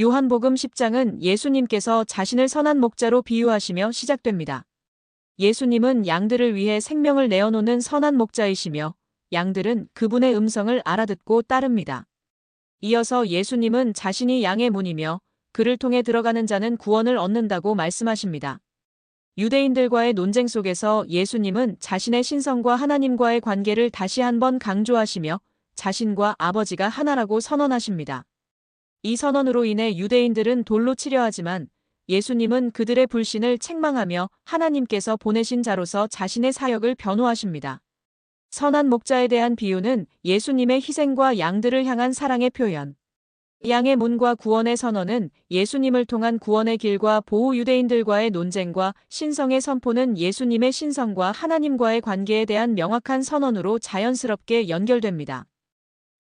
요한복음 10장은 예수님께서 자신을 선한 목자로 비유하시며 시작됩니다. 예수님은 양들을 위해 생명을 내어놓는 선한 목자이시며 양들은 그분의 음성을 알아듣고 따릅니다. 이어서 예수님은 자신이 양의 문이며 그를 통해 들어가는 자는 구원을 얻는다고 말씀하십니다. 유대인들과의 논쟁 속에서 예수님은 자신의 신성과 하나님과의 관계를 다시 한번 강조하시며 자신과 아버지가 하나라고 선언하십니다. 이 선언으로 인해 유대인들은 돌로 치려 하지만 예수님은 그들의 불신을 책망하며 하나님께서 보내신 자로서 자신의 사역을 변호하십니다. 선한 목자에 대한 비유는 예수님의 희생과 양들을 향한 사랑의 표현. 양의 문과 구원의 선언은 예수님을 통한 구원의 길과 보호 유대인들과의 논쟁과 신성의 선포는 예수님의 신성과 하나님과의 관계에 대한 명확한 선언으로 자연스럽게 연결됩니다.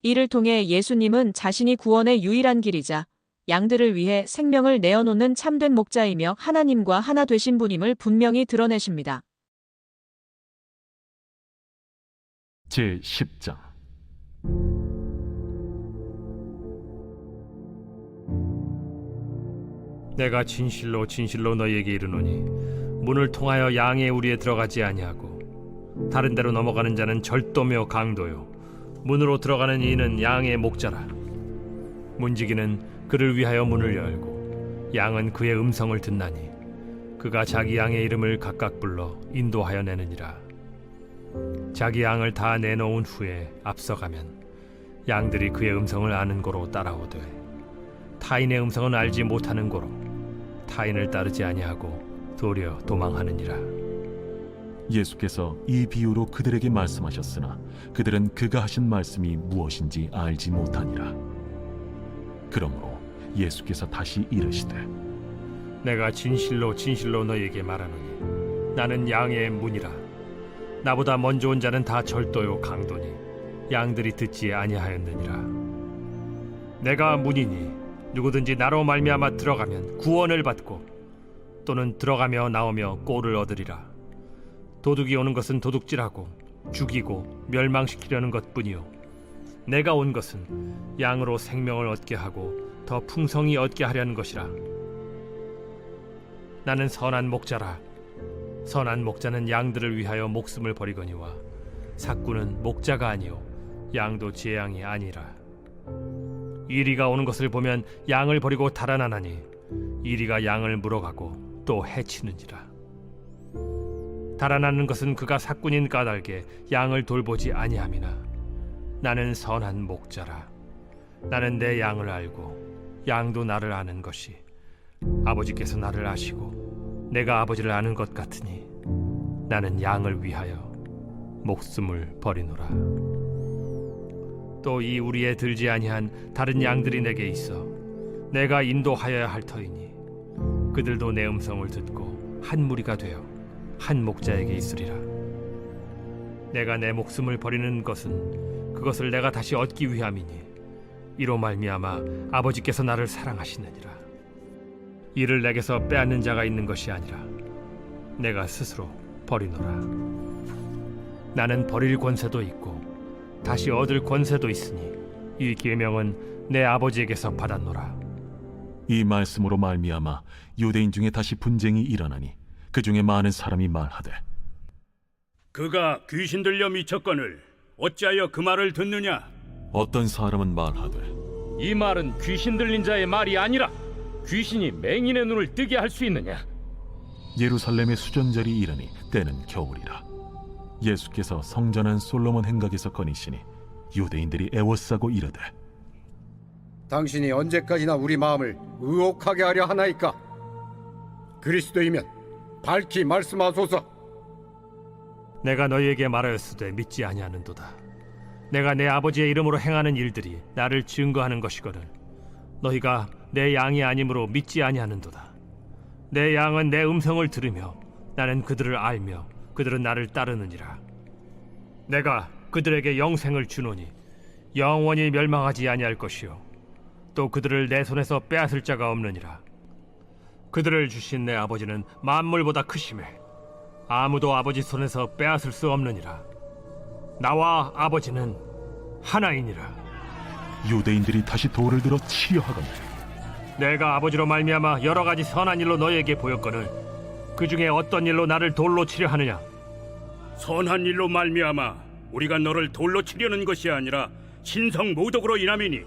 이를 통해 예수님은 자신이 구원의 유일한 길이자 양들을 위해 생명을 내어놓는 참된 목자이며 하나님과 하나 되신 분임을 분명히 드러내십니다. 제10장 내가 진실로 진실로 너희에게 이르노니 문을 통하여 양의 우리에 들어가지 아니하고 다른 데로 넘어가는 자는 절도며 강도요 문으로 들어가는 이는 양의 목자라. 문지기는 그를 위하여 문을 열고 양은 그의 음성을 듣나니 그가 자기 양의 이름을 각각 불러 인도하여 내느니라. 자기 양을 다 내놓은 후에 앞서가면 양들이 그의 음성을 아는 고로 따라오되 타인의 음성은 알지 못하는 고로 타인을 따르지 아니하고 도리어 도망하느니라. 예수께서 이 비유로 그들에게 말씀하셨으나 그들은 그가 하신 말씀이 무엇인지 알지 못하니라. 그러므로 예수께서 다시 이르시되 내가 진실로 진실로 너희에게 말하노니 나는 양의 문이라. 나보다 먼저 온 자는 다 절도요 강도니 양들이 듣지 아니하였느니라. 내가 문이니 누구든지 나로 말미암아 들어가면 구원을 받고 또는 들어가며 나오며 꼴을 얻으리라. 도둑이 오는 것은 도둑질하고 죽이고 멸망시키려는 것뿐이요 내가 온 것은 양으로 생명을 얻게 하고 더 풍성히 얻게 하려는 것이라. 나는 선한 목자라. 선한 목자는 양들을 위하여 목숨을 버리거니와 삭구는 목자가 아니요 양도 제 양이 아니라. 이리가 오는 것을 보면 양을 버리고 달아나나니 이리가 양을 물어가고 또 해치는지라. 달아나는 것은 그가 삭군인 까닭에 양을 돌보지 아니함이나 나는 선한 목자라. 나는 내 양을 알고 양도 나를 아는 것이 아버지께서 나를 아시고 내가 아버지를 아는 것 같으니 나는 양을 위하여 목숨을 버리노라. 또 이 우리에 들지 아니한 다른 양들이 내게 있어 내가 인도하여야 할 터이니 그들도 내 음성을 듣고 한 무리가 되어 한 목자에게 있으리라. 내가 내 목숨을 버리는 것은 그것을 내가 다시 얻기 위함이니 이로 말미암아 아버지께서 나를 사랑하시느니라. 이를 내게서 빼앗는 자가 있는 것이 아니라 내가 스스로 버리노라. 나는 버릴 권세도 있고 다시 얻을 권세도 있으니 이 계명은 내 아버지에게서 받았노라. 이 말씀으로 말미암아 유대인 중에 다시 분쟁이 일어나니 그 중에 많은 사람이 말하되 그가 귀신 들려 미쳤거늘 어찌하여 그 말을 듣느냐? 어떤 사람은 말하되 이 말은 귀신 들린 자의 말이 아니라 귀신이 맹인의 눈을 뜨게 할 수 있느냐? 예루살렘의 수전절이 이르니 때는 겨울이라. 예수께서 성전한 솔로몬 행각에서 거니시니 유대인들이 애워싸고 이르되 당신이 언제까지나 우리 마음을 의혹하게 하려 하나이까? 그리스도이면 밝히 말씀하소서. 내가 너희에게 말하였으되 믿지 아니하는도다. 내가 내 아버지의 이름으로 행하는 일들이 나를 증거하는 것이거늘 너희가 내 양이 아니므로 믿지 아니하는도다. 내 양은 내 음성을 들으며 나는 그들을 알며 그들은 나를 따르느니라. 내가 그들에게 영생을 주노니 영원히 멸망하지 아니할 것이요 또 그들을 내 손에서 빼앗을 자가 없느니라. 그들을 주신 내 아버지는 만물보다 크심에 아무도 아버지 손에서 빼앗을 수 없느니라. 나와 아버지는 하나이니라. 유대인들이 다시 돌을 들어 치려 하거늘 내가 아버지로 말미암아 여러 가지 선한 일로 너희에게 보였거늘 그 중에 어떤 일로 나를 돌로 치려 하느냐? 선한 일로 말미암아 우리가 너를 돌로 치려는 것이 아니라 신성 모독으로 인함이니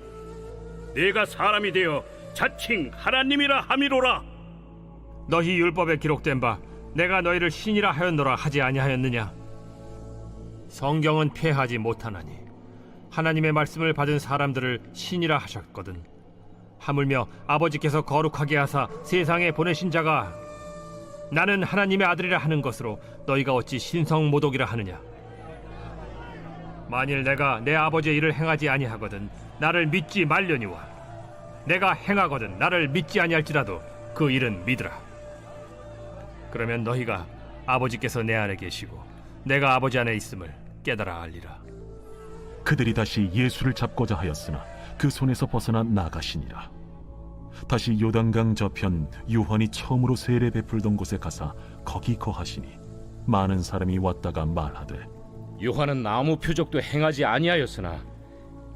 내가 사람이 되어 자칭 하나님이라 함이로라. 너희 율법에 기록된 바 내가 너희를 신이라 하였노라 하지 아니하였느냐? 성경은 폐하지 못하나니 하나님의 말씀을 받은 사람들을 신이라 하셨거든. 하물며 아버지께서 거룩하게 하사 세상에 보내신 자가 나는 하나님의 아들이라 하는 것으로 너희가 어찌 신성모독이라 하느냐? 만일 내가 내 아버지의 일을 행하지 아니하거든 나를 믿지 말려니와 내가 행하거든 나를 믿지 아니할지라도 그 일은 믿으라. 그러면 너희가 아버지께서 내 안에 계시고 내가 아버지 안에 있음을 깨달아 알리라. 그들이 다시 예수를 잡고자 하였으나 그 손에서 벗어나 나가시니라. 다시 요단강 저편 요한이 처음으로 세례 베풀던 곳에 가사 거기 거하시니 많은 사람이 왔다가 말하되 요한은 아무 표적도 행하지 아니하였으나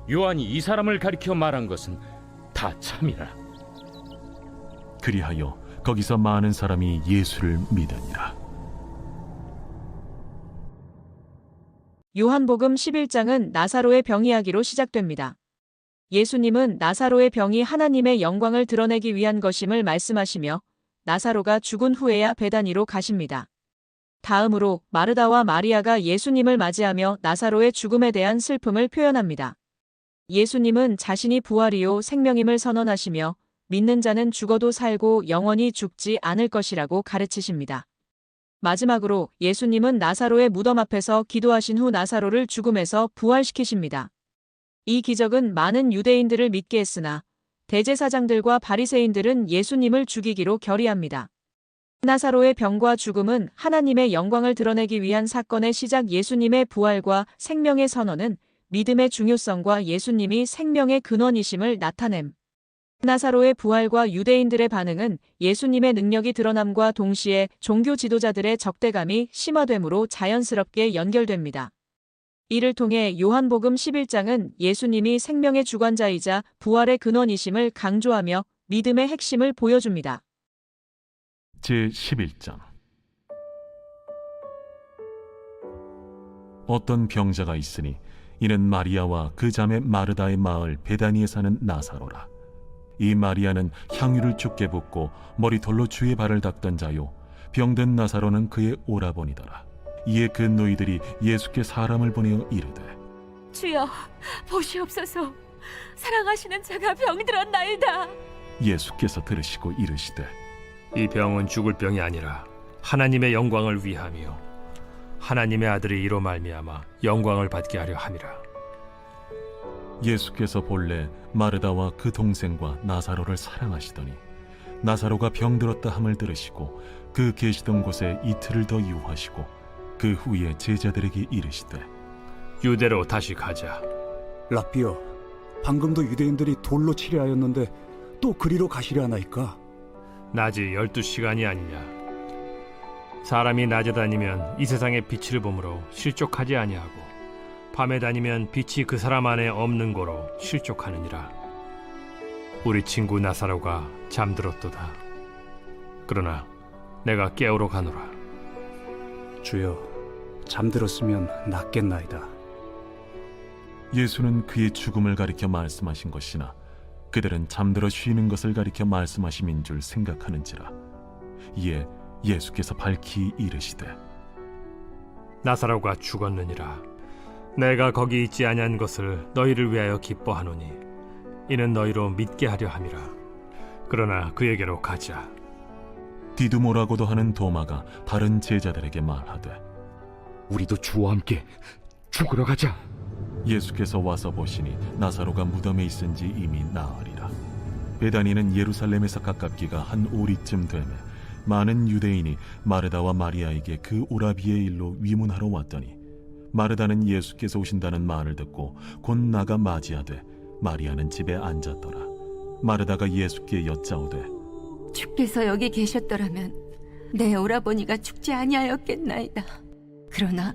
요한이 이 사람을 가리켜 말한 것은 다 참이라. 그리하여 거기서 많은 사람이 예수를 믿으니라. 요한복음 11장은 나사로의 병 이야기로 시작됩니다. 예수님은 나사로의 병이 하나님의 영광을 드러내기 위한 것임을 말씀하시며 나사로가 죽은 후에야 베다니로 가십니다. 다음으로 마르다와 마리아가 예수님을 맞이하며 나사로의 죽음에 대한 슬픔을 표현합니다. 예수님은 자신이 부활이요 생명임을 선언하시며 믿는 자는 죽어도 살고 영원히 죽지 않을 것이라고 가르치십니다. 마지막으로 예수님은 나사로의 무덤 앞에서 기도하신 후 나사로를 죽음에서 부활시키십니다. 이 기적은 많은 유대인들을 믿게 했으나 대제사장들과 바리새인들은 예수님을 죽이기로 결의합니다. 나사로의 병과 죽음은 하나님의 영광을 드러내기 위한 사건의 시작. 예수님의 부활과 생명의 선언은 믿음의 중요성과 예수님이 생명의 근원이심을 나타냄. 나사로의 부활과 유대인들의 반응은 예수님의 능력이 드러남과 동시에 종교 지도자들의 적대감이 심화됨으로 자연스럽게 연결됩니다. 이를 통해 요한복음 11장은 예수님이 생명의 주관자이자 부활의 근원이심을 강조하며 믿음의 핵심을 보여줍니다. 제11장 어떤 병자가 있으니 이는 마리아와 그 자매 마르다의 마을 베다니에 사는 나사로라. 이 마리아는 향유를 죽게 붓고 머리털로 주의 발을 닦던 자요 병든 나사로는 그의 오라버니더라. 이에 그 노이들이 예수께 사람을 보내어 이르되 주여 보시옵소서 사랑하시는 자가 병들었나이다. 예수께서 들으시고 이르시되 이 병은 죽을 병이 아니라 하나님의 영광을 위하며 하나님의 아들이 이로 말미암아 영광을 받게 하려 함이라. 예수께서 본래 마르다와 그 동생과 나사로를 사랑하시더니 나사로가 병들었다 함을 들으시고 그 계시던 곳에 이틀을 더 유하시고 그 후에 제자들에게 이르시되 유대로 다시 가자. 랍비여, 방금도 유대인들이 돌로 치려 하였는데 또 그리로 가시려 하나이까? 낮이 12시간이 아니냐. 사람이 낮에 다니면 이 세상의 빛을 보므로 실족하지 아니하고 밤에 다니면 빛이 그 사람 안에 없는 고로 실족하느니라. 우리 친구 나사로가 잠들었도다. 그러나 내가 깨우러 가노라. 주여, 잠들었으면 낫겠나이다. 예수는 그의 죽음을 가리켜 말씀하신 것이나 그들은 잠들어 쉬는 것을 가리켜 말씀하심인 줄 생각하는지라. 이에 예수께서 밝히 이르시되 나사로가 죽었느니라. 내가 거기 있지 아니한 것을 너희를 위하여 기뻐하노니 이는 너희로 믿게 하려 함이라. 그러나 그에게로 가자. 디두모라고도 하는 도마가 다른 제자들에게 말하되 우리도 주와 함께 죽으러 가자. 예수께서 와서 보시니 나사로가 무덤에 있은지 이미 나으리라. 베다니는 예루살렘에서 가깝기가 한 오리쯤 되매 많은 유대인이 마르다와 마리아에게 그 오라비의 일로 위문하러 왔더니 마르다는 예수께서 오신다는 말을 듣고 곧 나가 맞이하되 마리아는 집에 앉았더라. 마르다가 예수께 여짜오되 주께서 여기 계셨더라면 내 오라버니가 죽지 아니하였겠나이다. 그러나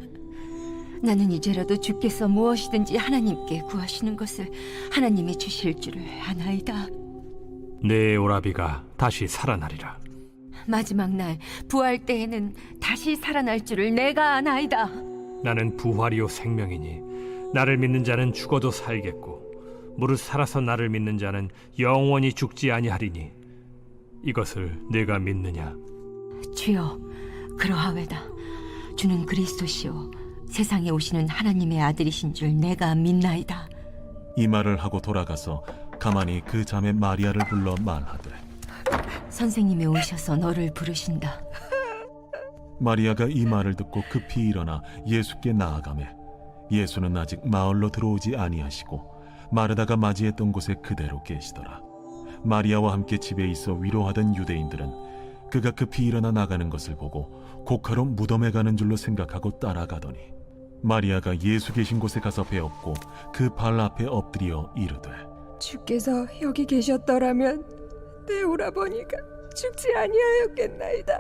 나는 이제라도 주께서 무엇이든지 하나님께 구하시는 것을 하나님이 주실 줄을 아나이다. 내 오라비가 다시 살아나리라. 마지막 날 부활 때에는 다시 살아날 줄을 내가 아나이다. 나는 부활이요 생명이니 나를 믿는 자는 죽어도 살겠고 무릇 살아서 나를 믿는 자는 영원히 죽지 아니하리니 이것을 내가 믿느냐? 주여, 그러하외다. 주는 그리스도시요 세상에 오시는 하나님의 아들이신 줄 내가 믿나이다. 이 말을 하고 돌아가서 가만히 그 자매 마리아를 불러 말하되 선생님이 오셔서 너를 부르신다. 마리아가 이 말을 듣고 급히 일어나 예수께 나아가매 예수는 아직 마을로 들어오지 아니하시고 마르다가 맞이했던 곳에 그대로 계시더라. 마리아와 함께 집에 있어 위로하던 유대인들은 그가 급히 일어나 나가는 것을 보고 곡하러 무덤에 가는 줄로 생각하고 따라가더니 마리아가 예수 계신 곳에 가서 배웠고 그 발 앞에 엎드려 이르되 주께서 여기 계셨더라면 내 오라버니가 죽지 아니하였겠나이다.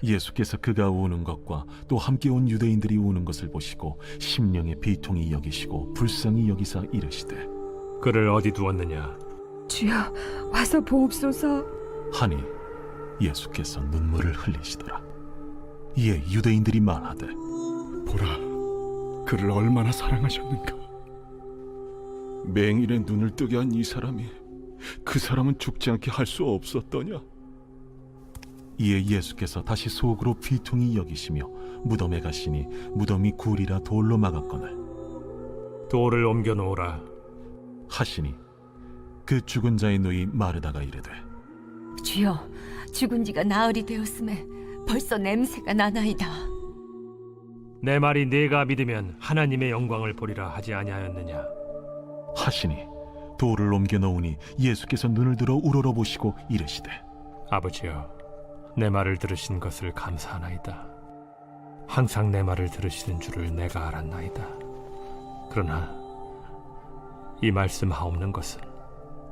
예수께서 그가 우는 것과 또 함께 온 유대인들이 우는 것을 보시고 심령의 비통히 여기시고 불쌍히 여기사 이르시되 그를 어디 두었느냐? 주여, 와서 보옵소서. 하니 예수께서 눈물을 흘리시더라. 이에 유대인들이 말하되 보라, 그를 얼마나 사랑하셨는가. 맹인의 눈을 뜨게 한 이 사람이 그 사람은 죽지 않게 할 수 없었더냐. 이에 예수께서 다시 속으로 비통히 여기시며 무덤에 가시니 무덤이 굴이라 돌로 막았거늘 돌을 옮겨 놓으라. 하시니 그 죽은 자의 누이 마르다가 이르되 주여, 죽은 지가 나흘이 되었음에 벌써 냄새가 나나이다. 내 말이 네가 믿으면 하나님의 영광을 보리라 하지 아니하였느냐? 하시니 돌을 옮겨 놓으니 예수께서 눈을 들어 우러러보시고 이르시되 아버지여, 내 말을 들으신 것을 감사하나이다. 항상 내 말을 들으시는 줄을 내가 알았나이다. 그러나 이 말씀 하옵는 것은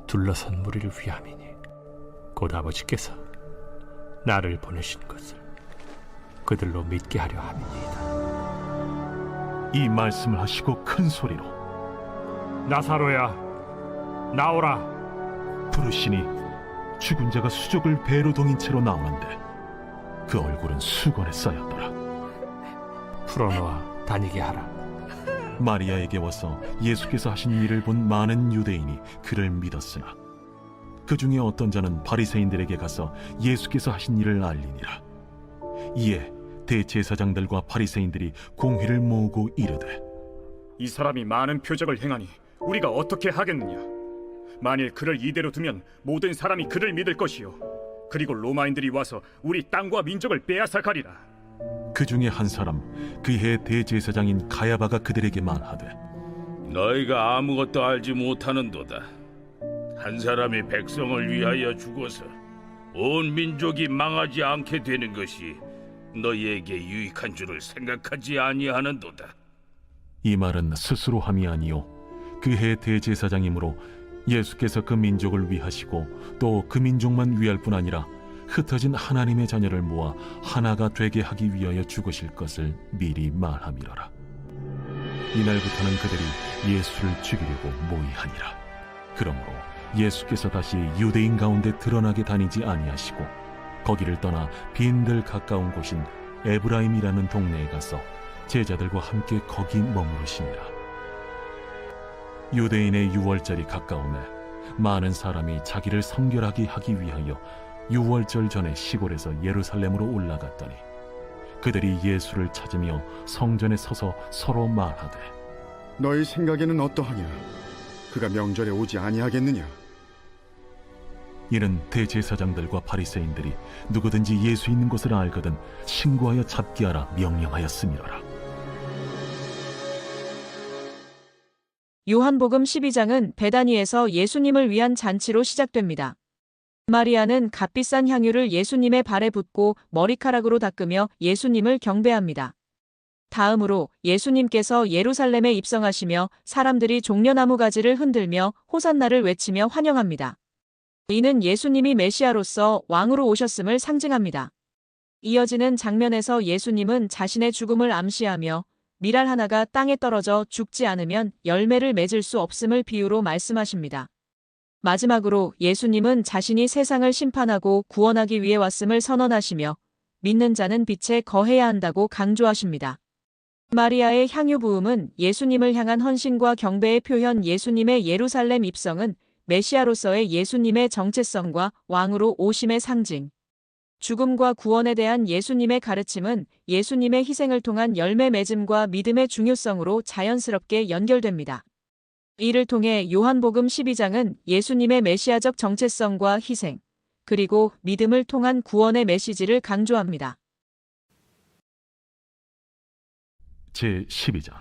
둘러선 무리를 위함이니 곧 아버지께서 나를 보내신 것을 그들로 믿게 하려 함이니이다. 이 말씀을 하시고 큰 소리로 나사로야, 나오라. 부르시니 죽은 자가 수족을 배로 동인 채로 나오는데 그 얼굴은 수건에 쌓였더라. 풀어놓아 다니게 하라. 마리아에게 와서 예수께서 하신 일을 본 많은 유대인이 그를 믿었으나 그 중에 어떤 자는 바리새인들에게 가서 예수께서 하신 일을 알리니라. 이에 대제사장들과 바리새인들이 공회를 모으고 이르되 이 사람이 많은 표적을 행하니 우리가 어떻게 하겠느냐? 만일 그를 이대로 두면 모든 사람이 그를 믿을 것이요 그리고 로마인들이 와서 우리 땅과 민족을 빼앗아 가리라. 그 중에 한 사람 그 해 대제사장인 가야바가 그들에게 말하되 너희가 아무것도 알지 못하는도다. 한 사람이 백성을 위하여 죽어서 온 민족이 망하지 않게 되는 것이 너희에게 유익한 줄을 생각하지 아니하는도다. 이 말은 스스로 함이 아니요 그 해 대제사장이므로 예수께서 그 민족을 위하시고 또 그 민족만 위할 뿐 아니라 흩어진 하나님의 자녀를 모아 하나가 되게 하기 위하여 죽으실 것을 미리 말함이로라. 이날부터는 그들이 예수를 죽이려고 모의하니라. 그러므로 예수께서 다시 유대인 가운데 드러나게 다니지 아니하시고 거기를 떠나 빈들 가까운 곳인 에브라임이라는 동네에 가서 제자들과 함께 거기 머무르시니라. 유대인의 유월절이 가까우매 많은 사람이 자기를 성결하게 하기 위하여 유월절 전에 시골에서 예루살렘으로 올라갔더니 그들이 예수를 찾으며 성전에 서서 서로 말하되 너희 생각에는 어떠하냐? 그가 명절에 오지 아니하겠느냐? 이는 대제사장들과 바리새인들이 누구든지 예수 있는 것을 알거든 신고하여 잡게 하라 명령하였음이로라. 요한복음 12장은 베다니에서 예수님을 위한 잔치로 시작됩니다. 마리아는 값비싼 향유를 예수님의 발에 붓고 머리카락으로 닦으며 예수님을 경배합니다. 다음으로 예수님께서 예루살렘에 입성하시며 사람들이 종려나무 가지를 흔들며 호산나를 외치며 환영합니다. 이는 예수님이 메시아로서 왕으로 오셨음을 상징합니다. 이어지는 장면에서 예수님은 자신의 죽음을 암시하며 밀알 하나가 땅에 떨어져 죽지 않으면 열매를 맺을 수 없음을 비유로 말씀하십니다. 마지막으로 예수님은 자신이 세상을 심판하고 구원하기 위해 왔음을 선언하시며 믿는 자는 빛에 거해야 한다고 강조하십니다. 마리아의 향유 부음은 예수님을 향한 헌신과 경배의 표현. 예수님의 예루살렘 입성은 메시아로서의 예수님의 정체성과 왕으로 오심의 상징. 죽음과 구원에 대한 예수님의 가르침은 예수님의 희생을 통한 열매 맺음과 믿음의 중요성으로 자연스럽게 연결됩니다. 이를 통해 요한복음 12장은 예수님의 메시아적 정체성과 희생, 그리고 믿음을 통한 구원의 메시지를 강조합니다. 제12장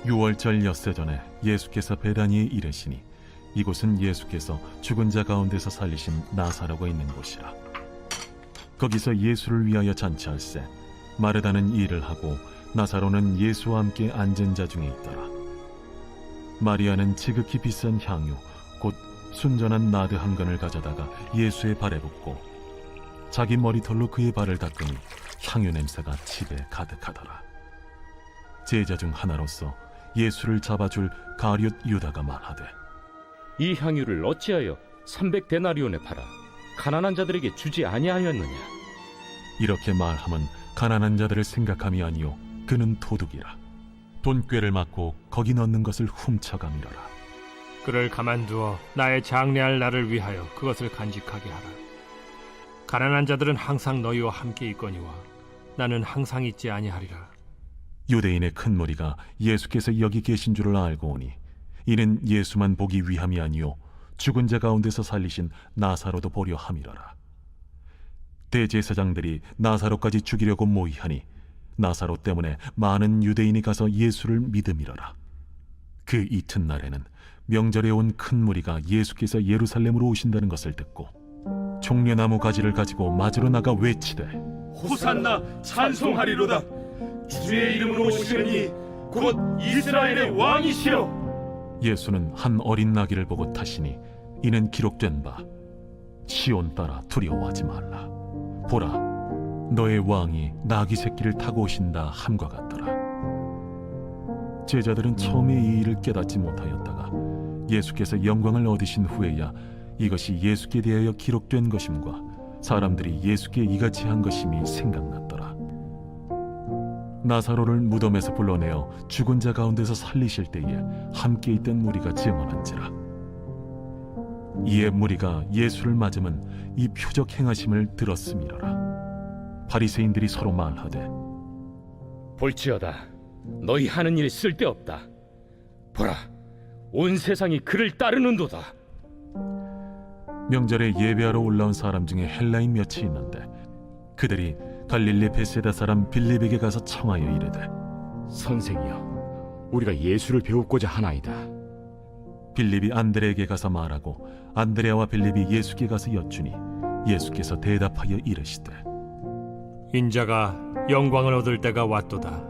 유월절 엿새 전에 예수께서 베다니에 이르시니 이곳은 예수께서 죽은 자 가운데서 살리신 나사로가 있는 곳이라. 거기서 예수를 위하여 잔치할세 마르다는 일을 하고 나사로는 예수와 함께 앉은 자 중에 있더라. 마리아는 지극히 비싼 향유 곧 순전한 나드 한 건을 가져다가 예수의 발에 붓고 자기 머리털로 그의 발을 닦으니 향유 냄새가 집에 가득하더라. 제자 중 하나로서 예수를 잡아줄 가룟 유다가 말하되 이 향유를 어찌하여 300데나리온에 팔아 가난한 자들에게 주지 아니하였느냐? 이렇게 말함은 가난한 자들을 생각함이 아니요 그는 도둑이라. 돈꾀를 맞고 거기 넣는 것을 훔쳐가미러라. 그를 가만두어 나의 장래할 날을 위하여 그것을 간직하게 하라. 가난한 자들은 항상 너희와 함께 있거니와 나는 항상 있지 아니하리라. 유대인의 큰 무리가 예수께서 여기 계신 줄을 알고 오니 이는 예수만 보기 위함이 아니요 죽은 자 가운데서 살리신 나사로도 보려 함이라라. 대제사장들이 나사로까지 죽이려고 모의하니 나사로 때문에 많은 유대인이 가서 예수를 믿음이러라. 그 이튿날에는 명절에 온 큰 무리가 예수께서 예루살렘으로 오신다는 것을 듣고 종려나무 가지를 가지고 맞으러 나가 외치되 호산나 찬송하리로다. 주의 이름으로 오시느니 곧 이스라엘의 왕이시여. 예수는 한 어린 나귀를 보고 타시니 이는 기록된 바 시온 따라 두려워하지 말라. 보라, 너의 왕이 나귀 새끼를 타고 오신다 함과 같더라. 제자들은 처음에 이 일을 깨닫지 못하였다가 예수께서 영광을 얻으신 후에야 이것이 예수께 대하여 기록된 것임과 사람들이 예수께 이같이 한 것임이 생각났더라. 나사로를 무덤에서 불러내어 죽은 자 가운데서 살리실 때에 함께 있던 무리가 증언한지라. 이에 무리가 예수를 맞으면 이 표적 행하심을 들었음이로라. 바리새인들이 서로 말하되 볼지어다, 너희 하는 일이 쓸데없다. 보라, 온 세상이 그를 따르는도다. 명절에 예배하러 올라온 사람 중에 헬라인 몇이 있는데 그들이 갈릴리 베세다 사람 빌립에게 가서 청하여 이르되 선생이여, 우리가 예수를 배우고자 하나이다. 빌립이 안드레에게 가서 말하고 안드레와 빌립이 예수께 가서 여쭈니 예수께서 대답하여 이르시되 인자가 영광을 얻을 때가 왔도다.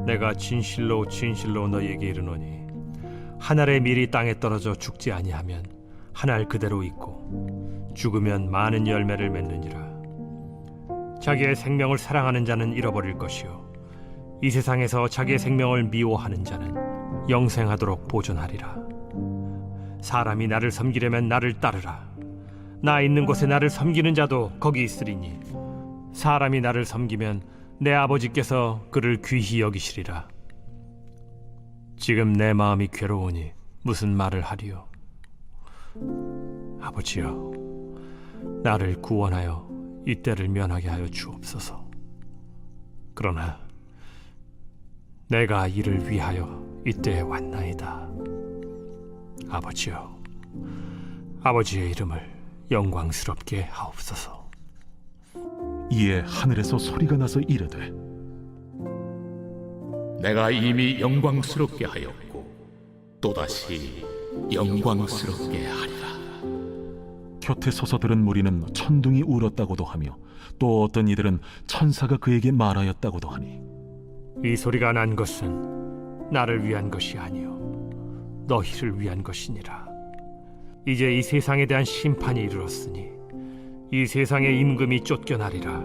내가 진실로 진실로 너희에게 이르노니 한 알의 밀이 땅에 떨어져 죽지 아니하면 한 알 그대로 있고 죽으면 많은 열매를 맺느니라. 자기의 생명을 사랑하는 자는 잃어버릴 것이요 이 세상에서 자기의 생명을 미워하는 자는 영생하도록 보존하리라. 사람이 나를 섬기려면 나를 따르라. 나 있는 곳에 나를 섬기는 자도 거기 있으리니 사람이 나를 섬기면 내 아버지께서 그를 귀히 여기시리라. 지금 내 마음이 괴로우니 무슨 말을 하리요? 아버지여, 나를 구원하여 이 때를 면하게 하여 주옵소서. 그러나 내가 이를 위하여 이때에 왔나이다. 아버지여, 아버지의 이름을 영광스럽게 하옵소서. 이에 하늘에서 소리가 나서 이르되 내가 이미 영광스럽게 하였고 또다시 영광스럽게 하리라. 곁에 서서 들은 무리는 천둥이 울었다고도 하며 또 어떤 이들은 천사가 그에게 말하였다고도 하니 이 소리가 난 것은 나를 위한 것이 아니요 너희를 위한 것이니라. 이제 이 세상에 대한 심판이 이르렀으니 이 세상의 임금이 쫓겨나리라.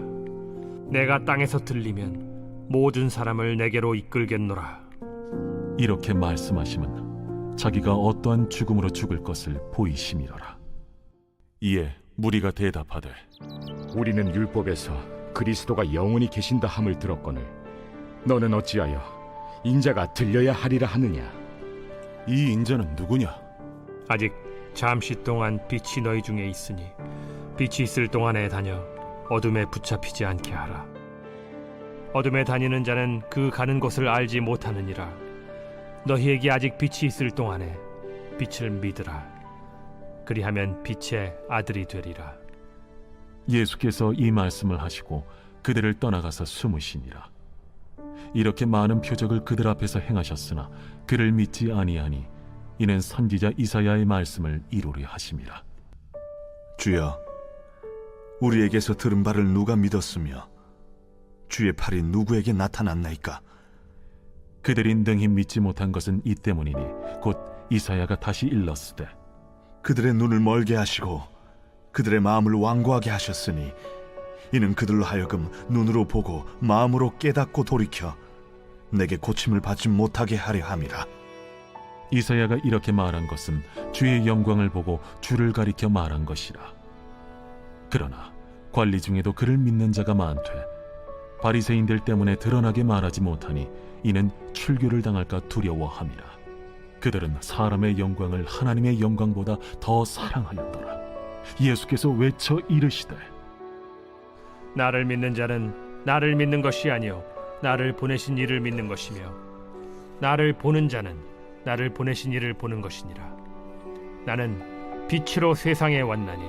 내가 땅에서 들리면 모든 사람을 내게로 이끌겠노라. 이렇게 말씀하심은 자기가 어떠한 죽음으로 죽을 것을 보이심이로라. 이에 무리가 대답하되 우리는 율법에서 그리스도가 영원히 계신다 함을 들었거늘 너는 어찌하여 인자가 들려야 하리라 하느냐? 이 인자는 누구냐? 아직 잠시 동안 빛이 너희 중에 있으니 빛이 있을 동안에 다녀 어둠에 붙잡히지 않게 하라. 어둠에 다니는 자는 그 가는 곳을 알지 못하느니라. 너희에게 아직 빛이 있을 동안에 빛을 믿으라. 그리하면 빛의 아들이 되리라. 예수께서 이 말씀을 하시고 그들을 떠나가서 숨으시니라. 이렇게 많은 표적을 그들 앞에서 행하셨으나 그를 믿지 아니하니 이는 선지자 이사야의 말씀을 이루려 하심이라. 주여, 우리에게서 들은 바를 누가 믿었으며 주의 팔이 누구에게 나타났나이까? 그들이 능히 믿지 못한 것은 이 때문이니 곧 이사야가 다시 일렀으되 그들의 눈을 멀게 하시고 그들의 마음을 완고하게 하셨으니 이는 그들로 하여금 눈으로 보고 마음으로 깨닫고 돌이켜 내게 고침을 받지 못하게 하려 함이라. 이사야가 이렇게 말한 것은 주의 영광을 보고 주를 가리켜 말한 것이라. 그러나 관리 중에도 그를 믿는 자가 많되 바리새인들 때문에 드러나게 말하지 못하니 이는 출교를 당할까 두려워함이라. 그들은 사람의 영광을 하나님의 영광보다 더 사랑하였더라. 예수께서 외쳐 이르시되 나를 믿는 자는 나를 믿는 것이 아니요 나를 보내신 이를 믿는 것이며 나를 보는 자는 나를 보내신 이를 보는 것이니라. 나는 빛으로 세상에 왔나니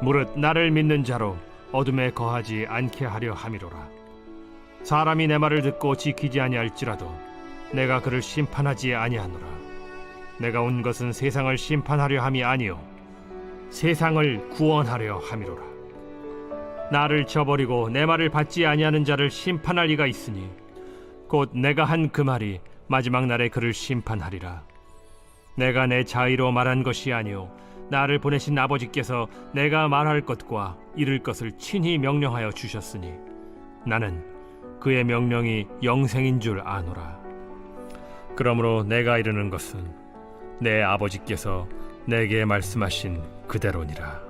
무릇 나를 믿는 자로 어둠에 거하지 않게 하려 함이로라. 사람이 내 말을 듣고 지키지 아니할지라도 내가 그를 심판하지 아니하노라. 내가 온 것은 세상을 심판하려 함이 아니요 세상을 구원하려 함이로라. 나를 저버리고 내 말을 받지 아니하는 자를 심판할 이가 있으니 곧 내가 한 그 말이 마지막 날에 그를 심판하리라. 내가 내 자의로 말한 것이 아니요 나를 보내신 아버지께서 내가 말할 것과 이룰 것을 친히 명령하여 주셨으니 나는 그의 명령이 영생인 줄 아노라. 그러므로 내가 이르는 것은 내 아버지께서 내게 말씀하신 그대로니라.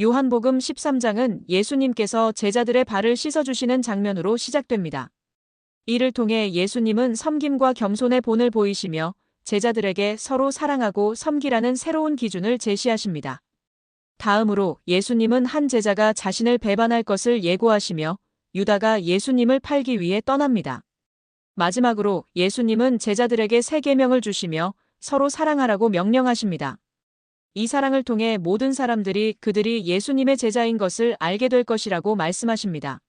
요한복음 13장은 예수님께서 제자들의 발을 씻어주시는 장면으로 시작됩니다. 이를 통해 예수님은 섬김과 겸손의 본을 보이시며 제자들에게 서로 사랑하고 섬기라는 새로운 기준을 제시하십니다. 다음으로 예수님은 한 제자가 자신을 배반할 것을 예고하시며 유다가 예수님을 팔기 위해 떠납니다. 마지막으로 예수님은 제자들에게 새 계명을 주시며 서로 사랑하라고 명령하십니다. 이 사랑을 통해 모든 사람들이 그들이 예수님의 제자인 것을 알게 될 것이라고 말씀하십니다.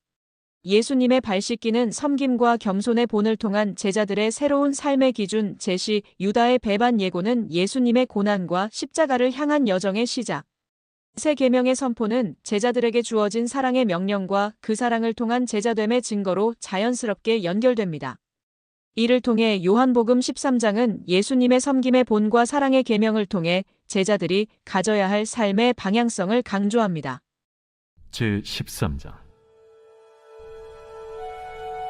예수님의 발 씻기는 섬김과 겸손의 본을 통한 제자들의 새로운 삶의 기준 제시, 유다의 배반 예고는 예수님의 고난과 십자가를 향한 여정의 시작. 새 계명의 선포는 제자들에게 주어진 사랑의 명령과 그 사랑을 통한 제자됨의 증거로 자연스럽게 연결됩니다. 이를 통해 요한복음 13장은 예수님의 섬김의 본과 사랑의 계명을 통해 제자들이 가져야 할 삶의 방향성을 강조합니다. 제13장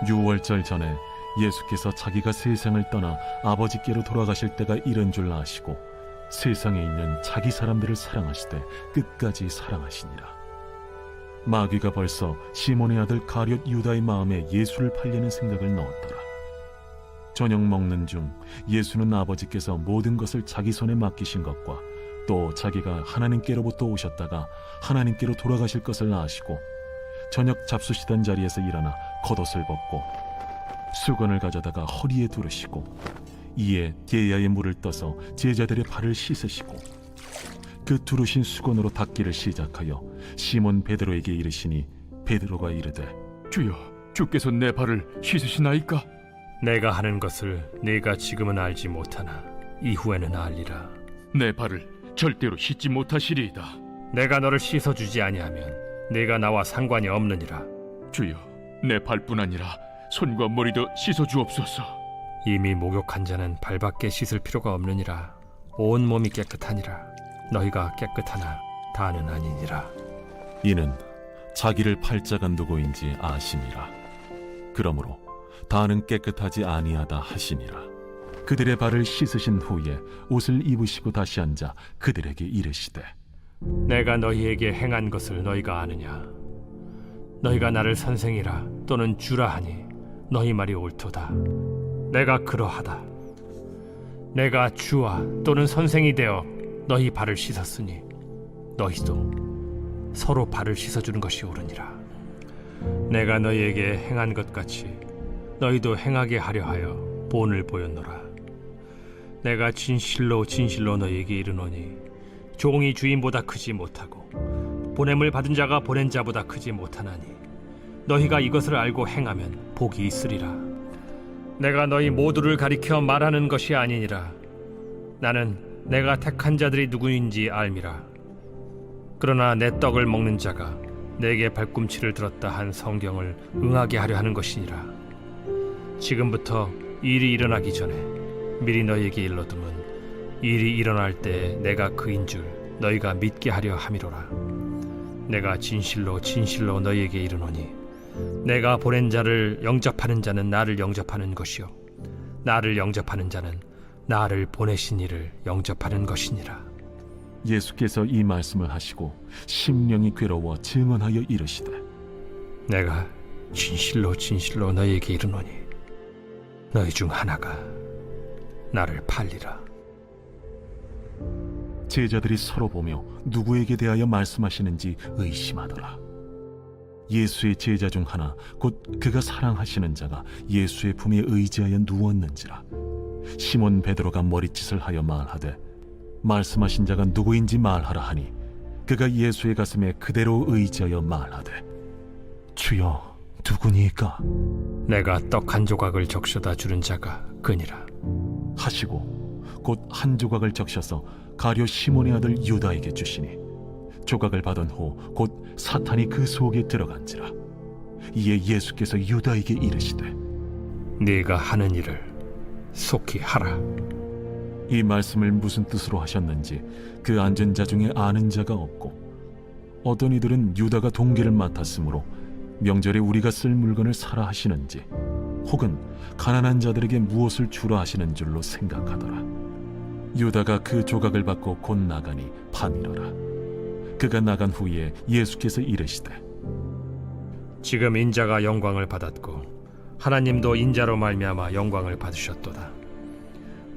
유월절 전에 예수께서 자기가 세상을 떠나 아버지께로 돌아가실 때가 이른 줄 아시고 세상에 있는 자기 사람들을 사랑하시되 끝까지 사랑하시니라. 마귀가 벌써 시몬의 아들 가룟 유다의 마음에 예수를 팔려는 생각을 넣었더라. 저녁 먹는 중 예수는 아버지께서 모든 것을 자기 손에 맡기신 것과 또 자기가 하나님께로부터 오셨다가 하나님께로 돌아가실 것을 아시고 저녁 잡수시던 자리에서 일어나 겉옷을 벗고 수건을 가져다가 허리에 두르시고 이에 게야의 물을 떠서 제자들의 발을 씻으시고 그 두르신 수건으로 닦기를 시작하여 시몬 베드로에게 이르시니 베드로가 이르되 주여, 주께서 내 발을 씻으시나이까? 내가 하는 것을 네가 지금은 알지 못하나 이후에는 알리라. 내 발을 절대로 씻지 못하시리이다. 내가 너를 씻어주지 아니하면 네가 나와 상관이 없느니라. 주여, 내 발뿐 아니라 손과 머리도 씻어주옵소서. 이미 목욕한 자는 발밖에 씻을 필요가 없느니라. 온 몸이 깨끗하니라. 너희가 깨끗하나 다는 아니니라. 이는 자기를 팔자가 누구인지 아심이라. 그러므로 다는 깨끗하지 아니하다 하시니라. 그들의 발을 씻으신 후에 옷을 입으시고 다시 앉아 그들에게 이르시되 내가 너희에게 행한 것을 너희가 아느냐? 너희가 나를 선생이라 또는 주라 하니 너희 말이 옳도다. 내가 그러하다. 내가 주와 또는 선생이 되어 너희 발을 씻었으니 너희도 서로 발을 씻어주는 것이 옳으니라. 내가 너희에게 행한 것 같이 너희도 행하게 하려 하여 본을 보였노라. 내가 진실로 진실로 너희에게 이르노니 종이 주인보다 크지 못하고 보냄을 받은 자가 보낸 자보다 크지 못하나니 너희가 이것을 알고 행하면 복이 있으리라. 내가 너희 모두를 가리켜 말하는 것이 아니니라. 나는 내가 택한 자들이 누구인지 알미라. 그러나 내 떡을 먹는 자가 내게 발꿈치를 들었다 한 성경을 응하게 하려 하는 것이니라. 지금부터 일이 일어나기 전에 미리 너희에게 일러두면 일이 일어날 때 내가 그인 줄 너희가 믿게 하려 함이로라. 내가 진실로 진실로 너희에게 이르노니 내가 보낸 자를 영접하는 자는 나를 영접하는 것이요 나를 영접하는 자는 나를 보내신 이를 영접하는 것이니라. 예수께서 이 말씀을 하시고 심령이 괴로워 증언하여 이르시되 내가 진실로 진실로 너희에게 이르노니 너희 중 하나가 나를 팔리라. 제자들이 서로 보며 누구에게 대하여 말씀하시는지 의심하더라. 예수의 제자 중 하나 곧 그가 사랑하시는 자가 예수의 품에 의지하여 누웠는지라. 시몬 베드로가 머리짓을 하여 말하되 말씀하신 자가 누구인지 말하라 하니 그가 예수의 가슴에 그대로 의지하여 말하되 주여 누구니까? 내가 떡 한 조각을 적셔다 주는 자가 그니라 하시고 곧 한 조각을 적셔서 가룟 시몬의 아들 유다에게 주시니 조각을 받은 후 곧 사탄이 그 속에 들어간지라. 이에 예수께서 유다에게 이르시되 네가 하는 일을 속히 하라. 이 말씀을 무슨 뜻으로 하셨는지 그 앉은 자 중에 아는 자가 없고 어떤 이들은 유다가 동기를 맡았으므로 명절에 우리가 쓸 물건을 사라 하시는지 혹은 가난한 자들에게 무엇을 주라 하시는 줄로 생각하더라. 유다가 그 조각을 받고 곧 나가니 밤이러라. 그가 나간 후에 예수께서 이르시되 지금 인자가 영광을 받았고 하나님도 인자로 말미암아 영광을 받으셨도다.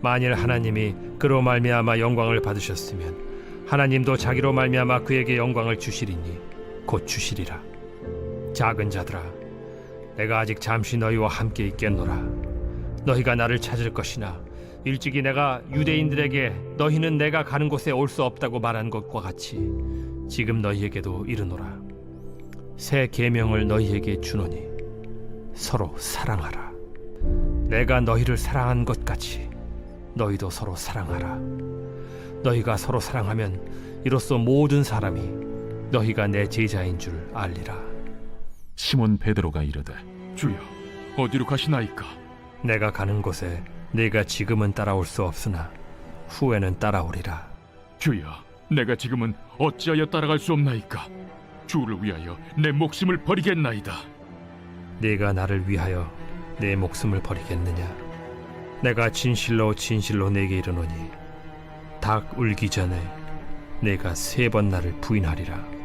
만일 하나님이 그로 말미암아 영광을 받으셨으면 하나님도 자기로 말미암아 그에게 영광을 주시리니 곧 주시리라. 작은 자들아, 내가 아직 잠시 너희와 함께 있겠노라. 너희가 나를 찾을 것이나 일찍이 내가 유대인들에게 너희는 내가 가는 곳에 올 수 없다고 말한 것과 같이 지금 너희에게도 이르노라. 새 계명을 너희에게 주노니 서로 사랑하라. 내가 너희를 사랑한 것 같이 너희도 서로 사랑하라. 너희가 서로 사랑하면 이로써 모든 사람이 너희가 내 제자인 줄 알리라. 시몬 베드로가 이르되 주여 어디로 가시나이까? 내가 가는 곳에 네가 지금은 따라올 수 없으나 후에는 따라오리라. 주여 내가 지금은 어찌하여 따라갈 수 없나이까? 주를 위하여 내 목숨을 버리겠나이다. 네가 나를 위하여 내 목숨을 버리겠느냐? 내가 진실로 진실로 네게 이르노니 닭 울기 전에 네가 3번 나를 부인하리라.